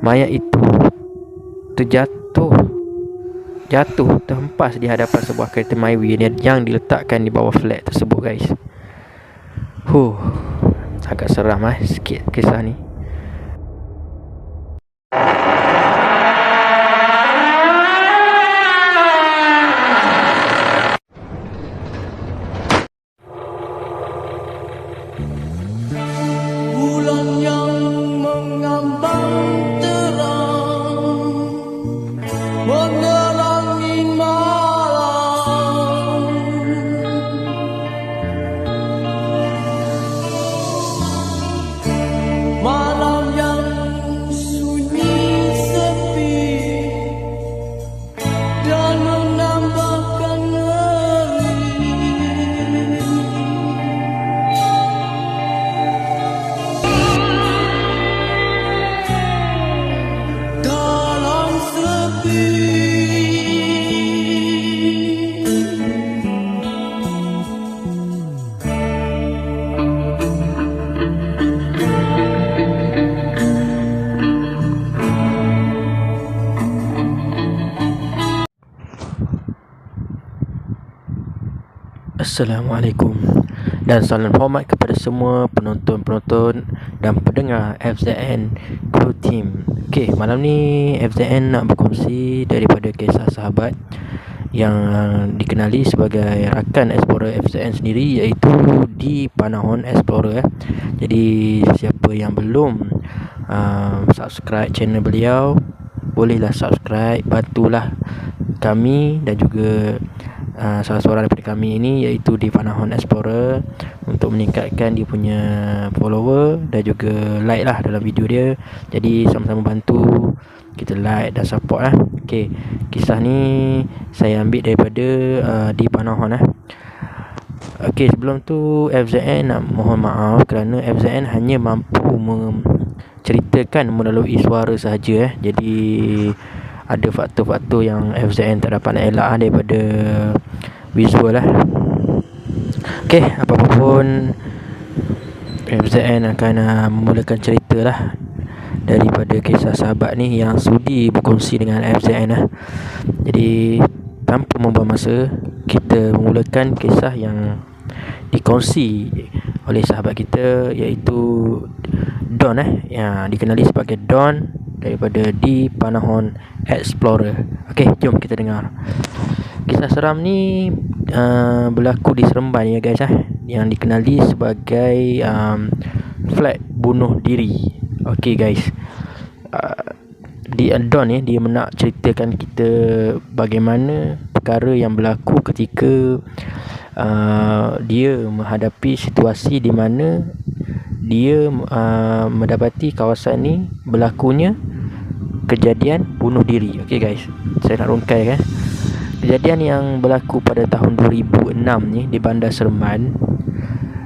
Mayat itu terhempas di hadapan sebuah kereta Myvi yang diletakkan di bawah flat tersebut, guys. Agak seram sikit kisah ni. Bulan yang mengambang terang menerangi malam, malam yang sunyi sepi dan menambahkan dalam sepi. Assalamualaikum dan salam hormat kepada semua penonton-penonton dan pendengar FZN Crew Team. Okay, malam ni FZN nak berkongsi daripada kisah sahabat yang dikenali sebagai rakan Explorer FZN sendiri, iaitu di Panahon Explorer. Jadi siapa yang belum subscribe channel beliau, bolehlah subscribe, bantulah kami dan juga salah seorang daripada kami ini, iaitu di Panahon Explorer, untuk meningkatkan dia punya follower dan juga like lah dalam video dia. Jadi sama-sama bantu kita like dan support lah. Okay, kisah ni saya ambil daripada di Panahon lah. Okay, sebelum tu FZN nak mohon maaf kerana FZN hanya mampu menceritakan melalui suara sahaja. Jadi ada faktor-faktor yang FZN tak dapat nak elak daripada visual lah. Okay, apa-apa pun FZN akan memulakan cerita lah daripada kisah sahabat ni yang sudi berkongsi dengan FZN lah. Jadi tanpa membuang masa, kita memulakan kisah yang dikongsi oleh sahabat kita, iaitu Don yang dikenali sebagai Don daripada di Panahon Explorer. Okey, jom kita dengar. Kisah seram ni berlaku di Seremban ya guys, yang dikenali sebagai flat bunuh diri. Okey guys, di Don dia nak ceritakan kita bagaimana perkara yang berlaku ketika dia menghadapi situasi di mana dia mendapati kawasan ni berlakunya kejadian bunuh diri. Okey guys, saya nak rungkai kan. Kejadian yang berlaku pada tahun 2006 ni di Bandar Seremban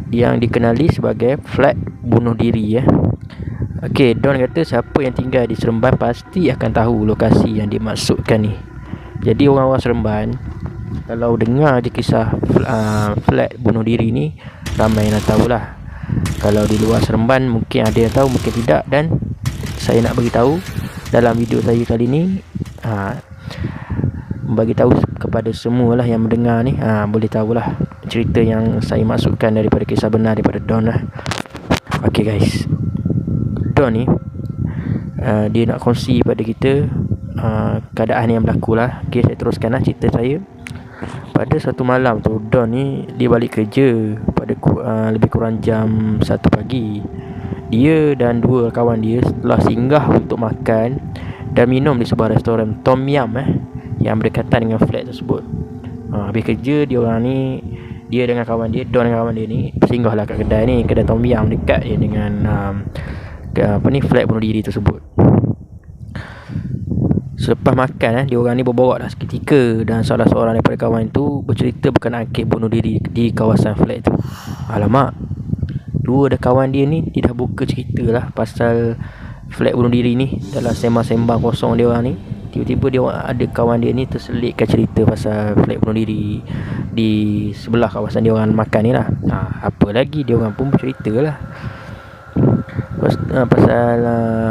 yang dikenali sebagai flat bunuh diri ya. Okey, Don kata siapa yang tinggal di Seremban pasti akan tahu lokasi yang dimaksudkan ni. Jadi orang-orang Seremban kalau dengar je kisah flat bunuh diri ni, ramai yang tahulah. Kalau di luar Seremban mungkin ada yang tahu, mungkin tidak, dan saya nak bagi tahu dalam video saya kali ni, bagi tahu kepada semualah yang mendengar ni, boleh tahulah cerita yang saya maksudkan daripada kisah benar daripada Don lah. Okey guys, Don ni dia nak kongsi pada kita keadaan yang berlaku lah. Okey, saya teruskan lah cerita saya. Pada satu malam tu, Don ni dia balik kerja pada lebih kurang jam 1 pagi. Dia dan dua kawan dia telah singgah untuk makan dan minum di sebuah restoran Tom Yum yang berdekatan dengan flat tersebut. Habis kerja, dia dengan kawan dia, Don dengan kawan dia ni singgahlah kat kedai Tom Yum dekat je dengan flat bunuh diri tersebut. Selepas makan diorang ni berborak dah seketika, dan salah seorang daripada kawan tu bercerita berkenaan kes bunuh diri di kawasan flat tu. Alamak, dua dah kawan dia ni dia dah buka cerita lah pasal flat bunuh diri ni. Dalam sembang-sembang kosong dia orang ni, tiba-tiba dia ada kawan dia ni terselitkan cerita pasal flat bunuh diri di sebelah kawasan dia orang makan ni lah. Apa lagi, dia orang pun bercerita lah.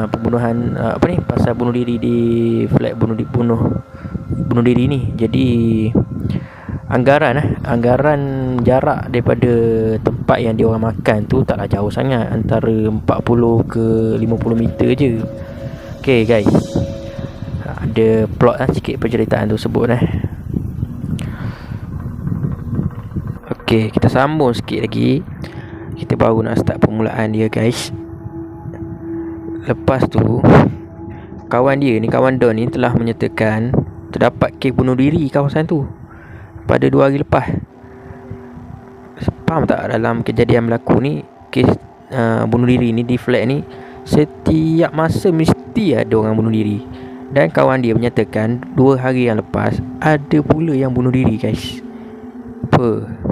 pembunuhan pasal bunuh diri di flat bunuh diri ni. Jadi anggaran jarak daripada tempat yang dia orang makan tu taklah jauh sangat, antara 40 ke 50 meter je. Okay guys, ada plot sikit penceritaan tu sebut Okay, kita sambung sikit lagi. Kita baru nak start permulaan dia guys. Lepas tu kawan Don ni telah menyatakan terdapat kes bunuh diri kawasan tu pada 2 hari lepas. Faham tak, dalam kejadian berlaku ni, kes bunuh diri ni di flat ni, setiap masa mesti ada orang bunuh diri. Dan kawan dia menyatakan 2 hari yang lepas ada pula yang bunuh diri guys.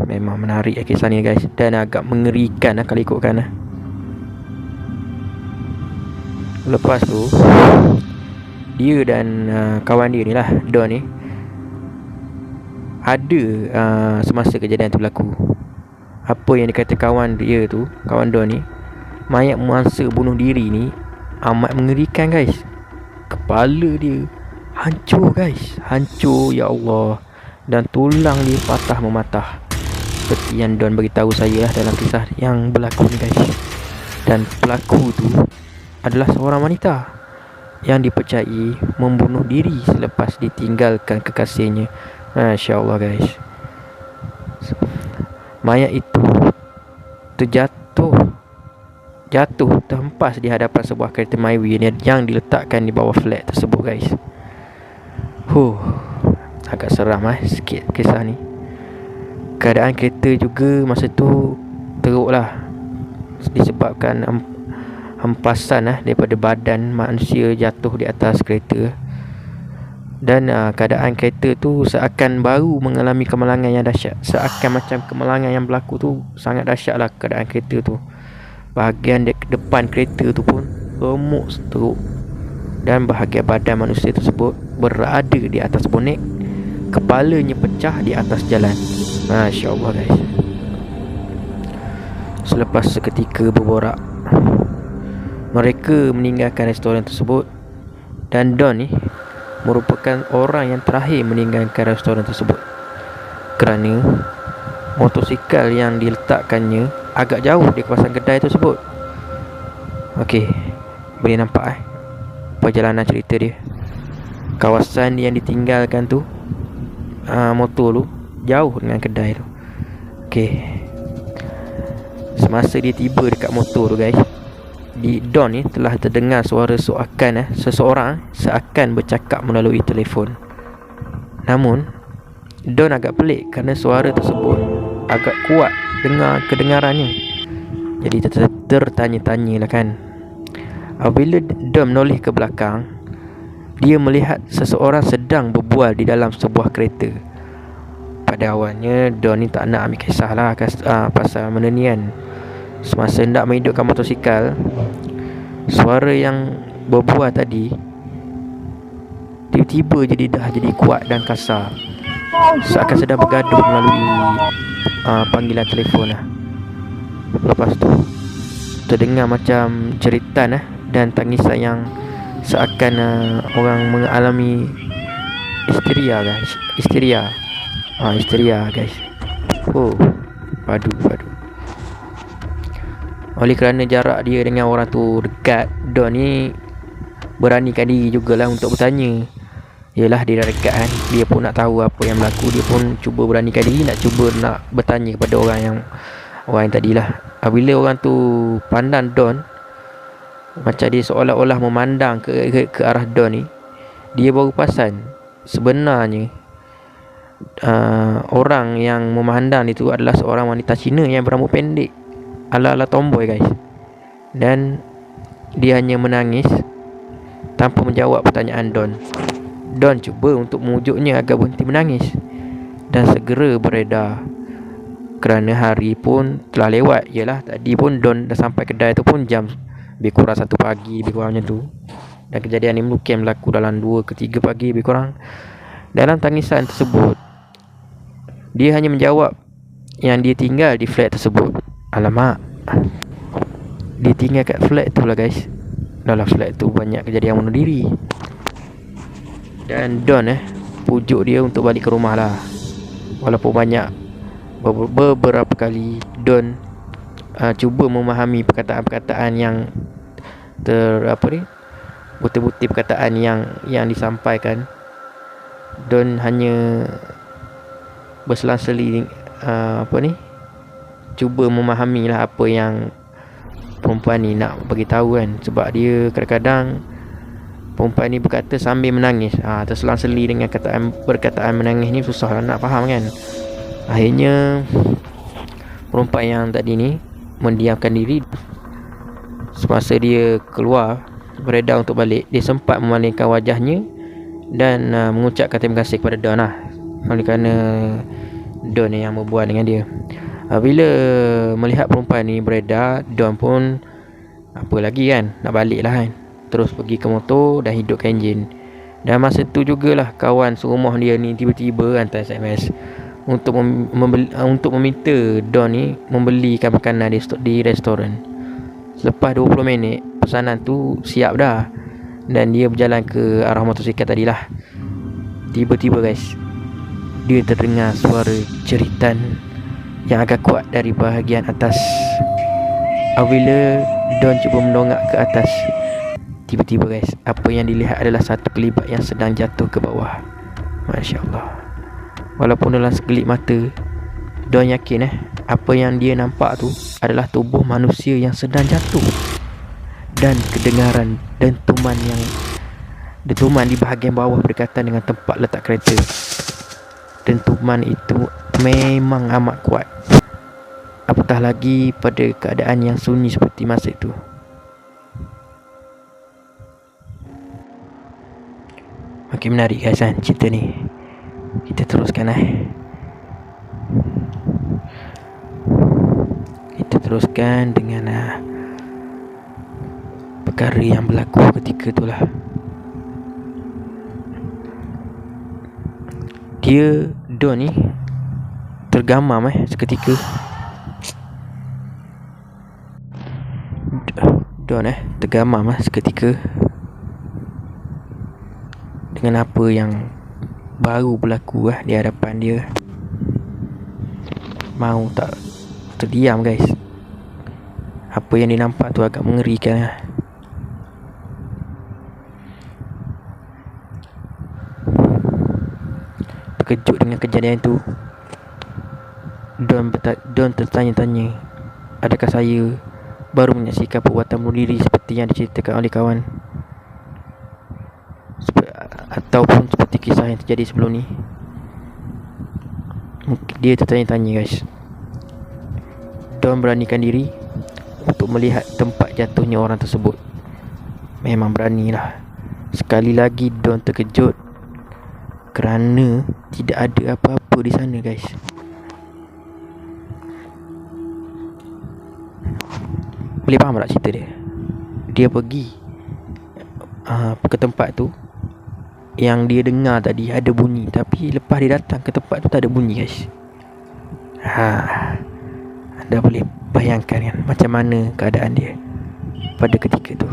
Memang menarik kisah ni guys, dan agak mengerikan kalau ikutkan Lepas tu dia dan kawan dia ni lah, Don ni, ada semasa kejadian tu berlaku. Apa yang dikata kawan Don ni, mayat mangsa bunuh diri ni amat mengerikan guys. Kepala dia hancur guys, hancur ya Allah, dan tulang dia patah mematah, seperti yang Don beritahu saya lah dalam kisah yang berlaku ni guys. Dan pelaku tu adalah seorang wanita yang dipercayai membunuh diri selepas ditinggalkan kekasihnya. Masya Allah guys. Mayat itu jatuh terhempas di hadapan sebuah kereta Myvi yang diletakkan di bawah flat tersebut guys. Agak seram sikit kisah ni. Keadaan kereta juga masa tu teruk lah, disebabkan hempasan daripada badan manusia jatuh di atas kereta. Dan keadaan kereta tu seakan baru mengalami kemalangan yang dahsyat. Seakan macam kemalangan yang berlaku tu sangat dahsyat lah keadaan kereta tu. Bahagian depan kereta tu pun remuk teruk, dan bahagian badan manusia tersebut berada di atas bonet, kepalanya pecah di atas jalan. Masya Allah guys. Selepas seketika berborak, mereka meninggalkan restoran tersebut, dan Don ni merupakan orang yang terakhir meninggalkan restoran tersebut kerana motosikal yang diletakkannya agak jauh di kawasan kedai tersebut. Okey, boleh nampak perjalanan cerita dia. Kawasan yang ditinggalkan tu, motor tu jauh dengan kedai tu. Okey, semasa dia tiba dekat motor tu guys, di Don ni telah terdengar suara seseorang seakan bercakap melalui telefon. Namun Don agak pelik kerana suara tersebut agak kuat kedengarannya. Jadi tertanya-tanya lah kan. Apabila Don menoleh ke belakang, dia melihat seseorang sedang berbual di dalam sebuah kereta. Pada awalnya Don ni tak nak ambil kisah lah pasal benda ni kan. Semasa hendak menghidupkan motosikal, suara yang berbual tadi tiba-tiba jadi kuat dan kasar, seakan sedang bergaduh melalui panggilan telefon lah. Lepas tu terdengar macam jeritan dan tangisan yang seakan orang mengalami histeria guys. Padu. Oleh kerana jarak dia dengan orang tu dekat, Don ni beranikan diri jugalah untuk bertanya. Yelah, dia dah dekat kan, dia pun nak tahu apa yang berlaku. Dia pun cuba beranikan diri nak bertanya kepada orang yang tadilah. Apabila orang tu pandang Don, macam dia seolah-olah memandang ke arah Don ni, dia baru perasan sebenarnya orang yang memandang itu adalah seorang wanita Cina yang berambut pendek, ala-ala tomboy guys. Dan dia hanya menangis tanpa menjawab pertanyaan Don. Don cuba untuk memujuknya agar berhenti menangis dan segera beredar, kerana hari pun telah lewat. Yelah, tadi pun Don dah sampai kedai tu pun jam lebih kurang 1 pagi, lebih kurang macam tu. Dan kejadian ni mungkin berlaku dalam 2 ke 3 pagi lebih kurang. Dalam tangisan tersebut, dia hanya menjawab yang dia tinggal di flat tersebut. Alamak, Dia tinggal kat flat tu lah guys. Dalam flat tu banyak kejadian bunuh diri. Dan Don pujuk dia untuk balik ke rumah lah. Walaupun banyak beberapa kali Don cuba memahami perkataan-perkataan yang butir-butir perkataan yang disampaikan. Don hanya berselang-seling cuba memahami lah apa yang perempuan ni nak bagi tahu kan. Sebab dia kadang-kadang perempuan ni berkata sambil menangis. Terselang-seli dengan perkataan menangis ni susah lah nak faham kan. Akhirnya perempuan yang tadi ni mendiamkan diri. Semasa dia keluar beredar untuk balik, dia sempat memalingkan wajahnya dan mengucapkan terima kasih kepada Don lah, oleh kerana Don yang berbual dengan dia. Bila melihat perempuan ni beredar, Don pun apa lagi kan, nak balik lah kan. Terus pergi ke motor dan hidupkan enjin. Dan masa tu jugalah kawan serumah dia ni tiba-tiba hantar SMS untuk meminta Don ni membelikan makanan di restoran. Selepas 20 minit pesanan tu siap dah dan dia berjalan ke arah motosikal tadilah. Tiba-tiba guys, dia terdengar suara jeritan yang agak kuat dari bahagian atas. Apabila Don cuba mendongak ke atas, tiba-tiba guys, apa yang dilihat adalah satu kelibat yang sedang jatuh ke bawah. Masya Allah. Walaupun dalam sekelip mata, Don yakin apa yang dia nampak tu adalah tubuh manusia yang sedang jatuh. Dan kedengaran dentuman di bahagian bawah berdekatan dengan tempat letak kereta. Dentuman itu memang amat kuat, apatah lagi pada keadaan yang sunyi seperti masa itu. Makin menarik guys kan cerita ni. Kita teruskan Kita teruskan dengan perkara yang berlaku ketika tu lah. Don ni tergamam seketika. Don tergamam seketika dengan apa yang baru berlaku di hadapan dia. Mau tak terdiam guys. Apa yang dia nampak tu agak mengerikan. Terkejut dengan kejadian itu, Don tertanya-tanya, adakah saya baru menyaksikan perbuatan bunuh diri seperti yang diceritakan oleh kawan, ataupun seperti kisah yang terjadi sebelum ni. Dia tertanya-tanya guys. Don beranikan diri untuk melihat tempat jatuhnya orang tersebut. Memang beranilah. Sekali lagi Don terkejut kerana tidak ada apa-apa di sana guys. Boleh faham tak cerita dia? Dia pergi ke tempat tu, yang dia dengar tadi ada bunyi, tapi lepas dia datang ke tempat tu tak ada bunyi guys. Anda boleh bayangkan kan macam mana keadaan dia pada ketika tu.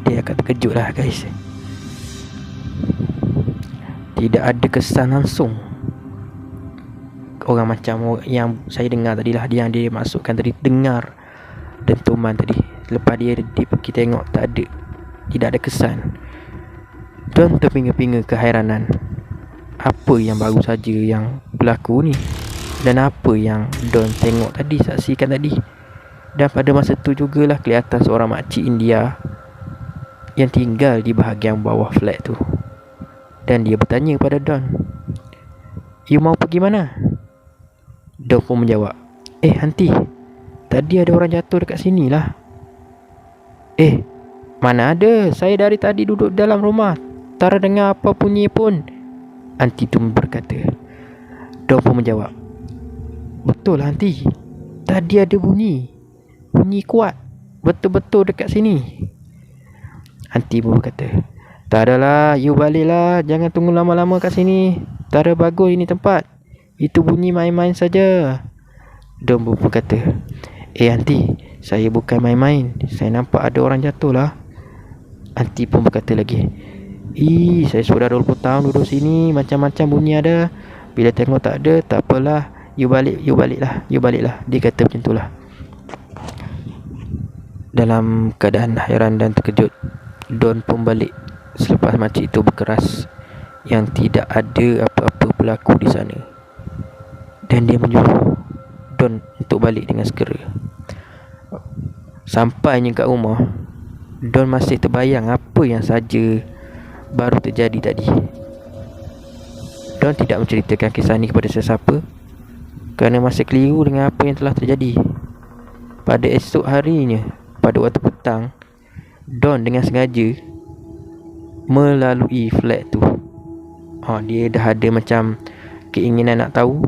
Dia akan terkejut lah guys. Tidak ada kesan langsung. Orang macam yang saya dengar tadi lah, yang dia masukkan tadi, dengar dentuman tadi. Lepas dia pergi tengok, tidak ada kesan. Don terpinga-pinga keheranan. Apa yang baru saja yang berlaku ni, dan apa yang Don tengok tadi, saksikan tadi. Dan pada masa tu jugalah kelihatan seorang makcik India yang tinggal di bahagian bawah flat tu. Dan dia bertanya pada Don, "You mau pergi mana?" Don pun menjawab, "Aunty, tadi ada orang jatuh dekat sini lah." Mana ada, saya dari tadi duduk dalam rumah, tak ada dengar apa bunyi pun," aunty tu berkata. Don pun menjawab, "Betul lah aunty, tadi ada bunyi kuat, betul-betul dekat sini." Aunty pun berkata, "Tak adalah, you baliklah, jangan tunggu lama-lama kat sini. Tak ada bagus ini tempat. Itu bunyi main-main saja." Don pun berkata, aunty, saya bukan main-main. Saya nampak ada orang jatuh lah. Aunty pun berkata lagi, saya sudah 20 tahun duduk sini, macam-macam bunyi ada. Bila tengok tak ada, tak apalah, you baliklah. Dia kata macam tu lah. Dalam keadaan hairan dan terkejut, Don pun balik selepas makcik itu berkeras yang tidak ada apa-apa berlaku di sana. Dan dia menyuruh Don untuk balik dengan segera. Sampainya kat rumah, Don masih terbayang apa yang saja baru terjadi tadi. Don tidak menceritakan kisah ni kepada sesiapa kerana masih keliru dengan apa yang telah terjadi. Pada esok harinya, pada waktu petang, Don dengan sengaja melalui flat tu. Dia dah ada macam keinginan nak tahu,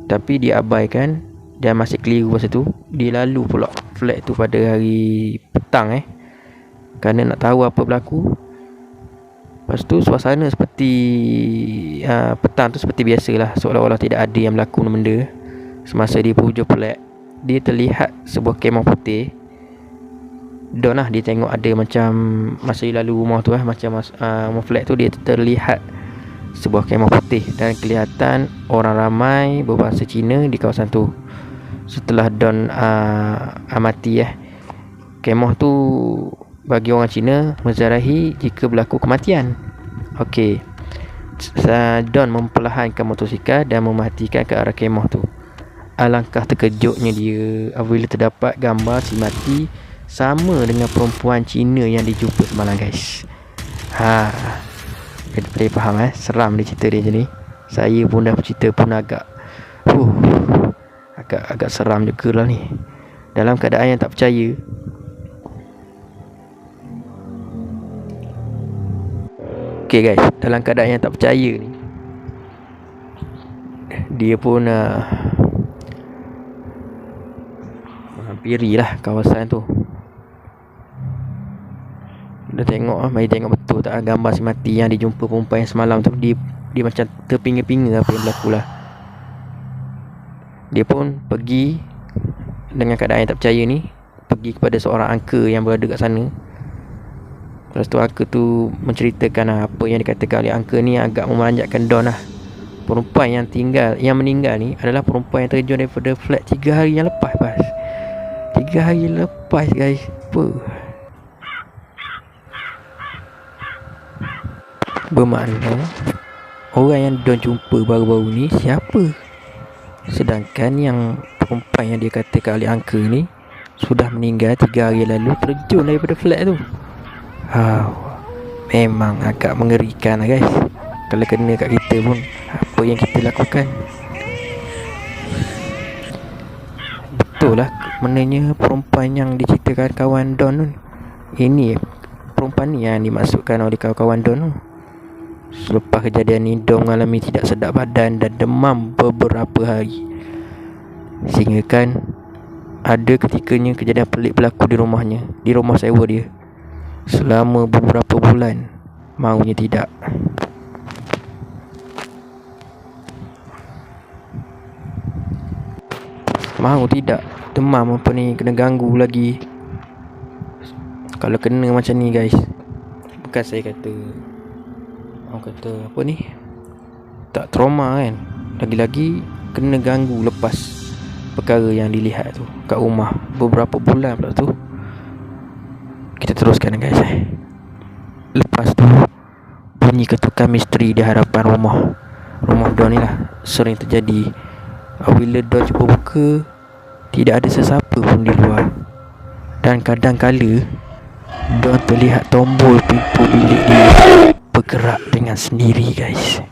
tapi dia abaikan dan masih keliru masa tu. Dia lalu pula flat tu pada hari petang kerana nak tahu apa berlaku. Lepas tu suasana seperti petang tu seperti biasalah, seolah-olah tidak ada yang berlaku benda. Semasa dia berhujung flat, dia terlihat sebuah kemah putih. Don lah, dia tengok ada macam masa dia lalu rumah tu macam rumah flat tu, dia terlihat sebuah kemah putih dan kelihatan orang ramai berbahasa Cina di kawasan tu. Setelah Don amati kemah tu bagi orang Cina menzarahi jika berlaku kematian. Okey, Don memperlahankan motosikal dan mematikan ke arah kemah tu. Alangkah terkejutnya dia apabila terdapat gambar si mati sama dengan perempuan Cina yang dijumpa semalam, guys. Boleh faham seram dia cerita dia macam ni. Saya pun dah cerita pun agak seram juga lah ni. Dalam keadaan yang tak percaya, okay guys, dalam keadaan yang tak percaya ni, dia pun menghampiri lah kawasan tu. Dia tengok mari tengok betul tak gambar si mati yang dijumpa perempuan yang semalam tu. Dia macam terpinga-pinga apa yang berlaku lah. Dia pun pergi dengan keadaan yang tak percaya ni, pergi kepada seorang angka yang berada kat sana. Lepas tu angka tu menceritakan apa yang dikatakan oleh angka ni agak memanjatkan Don lah. Perempuan yang meninggal ni adalah perempuan yang terjun daripada flat 3 hari yang lepas, pas. 3 hari lepas, guys. Apa? Bermakna orang yang Don jumpa baru-baru ni siapa? Sedangkan yang perempuan yang dia katakan oleh angka ni sudah meninggal 3 hari lalu, terjun daripada flat tu. Memang agak mengerikan lah, guys. Kalau kena kat kita pun, apa yang kita lakukan? Betul lah, maknanya perempuan yang diceritakan kawan Don tu, ini perempuan ni yang dimaksudkan oleh kawan-kawan Don tu. Selepas kejadian ni, Don mengalami tidak sedap badan dan demam beberapa hari. Sehingga kan ada ketikanya kejadian pelik berlaku di rumahnya, di rumah sewa dia. Selama beberapa bulan, maunya tidak. Mau tidak, demam apa ni, kena ganggu lagi. Kalau kena macam ni, guys, bukan saya kata, orang kata apa ni, tak trauma kan, lagi-lagi kena ganggu lepas perkara yang dilihat tu kat rumah beberapa bulan pula tu. Kita teruskan, guys. Lepas tu bunyi ketukan misteri di hadapan rumah Don ni lah sering terjadi. Apabila Don cuba buka, tidak ada sesiapa pun di luar. Dan kadang-kala Don terlihat tombol pintu bilik dia bergerak dengan sendiri, guys.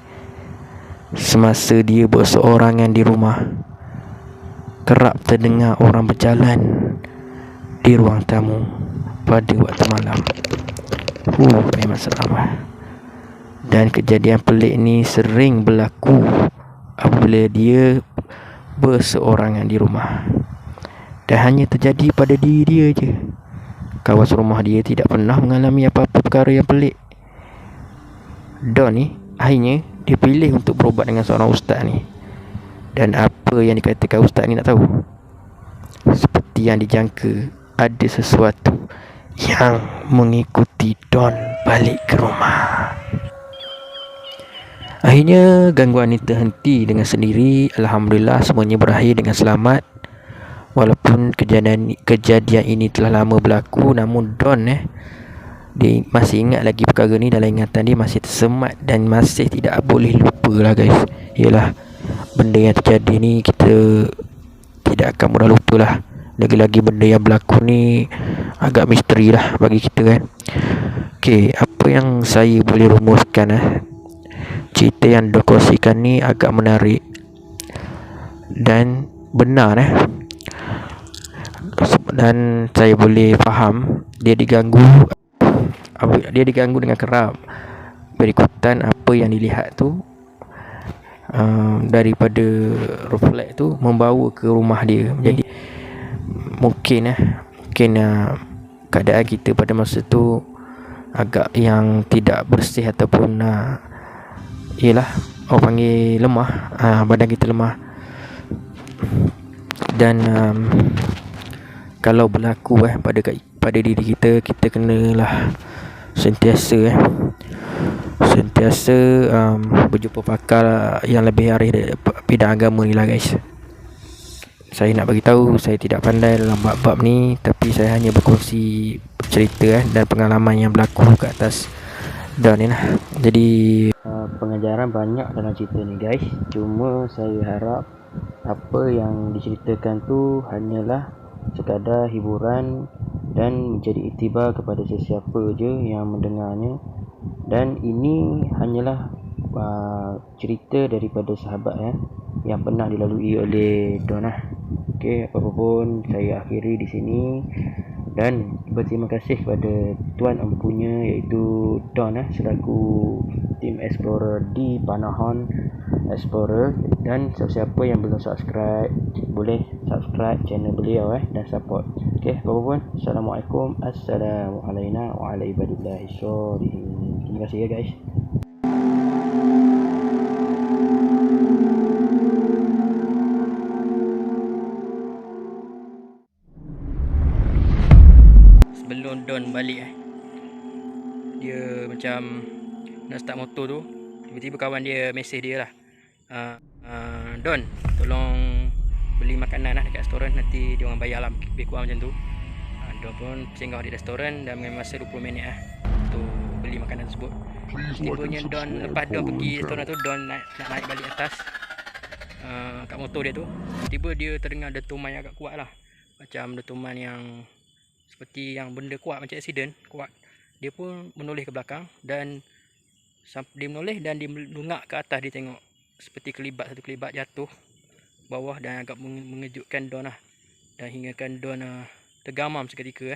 Semasa dia berseorangan di rumah, kerap terdengar orang berjalan di ruang tamu pada waktu malam. Memang seram lah. Dan kejadian pelik ni sering berlaku apabila dia berseorangan di rumah, dan hanya terjadi pada diri dia je. Kawas rumah dia tidak pernah mengalami apa-apa perkara yang pelik. Don ni akhirnya dia pilih untuk berubat dengan seorang ustaz ni. Dan apa yang dikatakan ustaz ni nak tahu? Seperti yang dijangka, ada sesuatu yang mengikuti Don balik ke rumah. Akhirnya gangguan ini terhenti dengan sendiri. Alhamdulillah semuanya berakhir dengan selamat. Walaupun kejadian ini telah lama berlaku, namun Don dia masih ingat lagi perkara ni. Dalam ingatan dia masih tersemat dan masih tidak boleh lupa lah guys. Yalah, benda yang terjadi ni kita tidak akan mudah lupa lah. Lagi-lagi benda yang berlaku ni agak misteri lah bagi kita kan. Okay, apa yang saya boleh rumuskan cerita yang dikongsikan ni agak menarik dan benar dan saya boleh faham dia diganggu dengan kerap berikutan apa yang dilihat tu, daripada refleks tu membawa ke rumah dia. Jadi mungkin keadaan kita pada masa tu agak yang tidak bersih ataupun ialah orang panggil lemah, badan kita lemah. Dan kalau berlaku pada diri kita, kita kenalah sentiasa berjumpa pakar yang lebih arif dari bidang agama ni lah guys. Saya nak bagi tahu, saya tidak pandai dalam bab-bab ni, tapi saya hanya berkongsi cerita dan pengalaman yang berlaku ke atas Don ni lah. Jadi pengajaran banyak dalam cerita ni guys. Cuma saya harap apa yang diceritakan tu hanyalah sekadar hiburan dan menjadi iktibar kepada sesiapa je yang mendengarnya. Dan ini hanyalah cerita daripada sahabat yang pernah dilalui oleh Don lah. Okey, apa pun saya akhiri di sini dan berterima kasih kepada tuan empunya iaitu Don selaku tim explorer di Panahan Explorer. Dan siapa-siapa yang belum subscribe boleh subscribe channel beliau dan support. Okey, apa pun assalamualaikum, assalamualaikum wa ala ibadillahi sholihin. Terima kasih ya guys. Sebelum Don balik dia macam nak start motor tu, tiba-tiba kawan dia mesej dia lah, Don tolong beli makanan dekat restoran, nanti dia orang bayar lah lebih kurang macam tu. Don pun singgah di restoran dan mengambil masa 20 minit untuk beli makanan tersebut. Tibanya Don, lepas Don pergi restoran tu, Don nak naik balik atas kat motor dia tu, tiba dia terdengar dentuman yang agak kuat lah, macam dentuman yang seperti yang benda kuat, macam accident kuat. Dia pun menoleh ke belakang dan dia menoleh dan dia melungak ke atas. Dia tengok seperti satu kelibat jatuh bawah dan agak mengejutkan Don lah, dan hinggakan Don tergamam seketika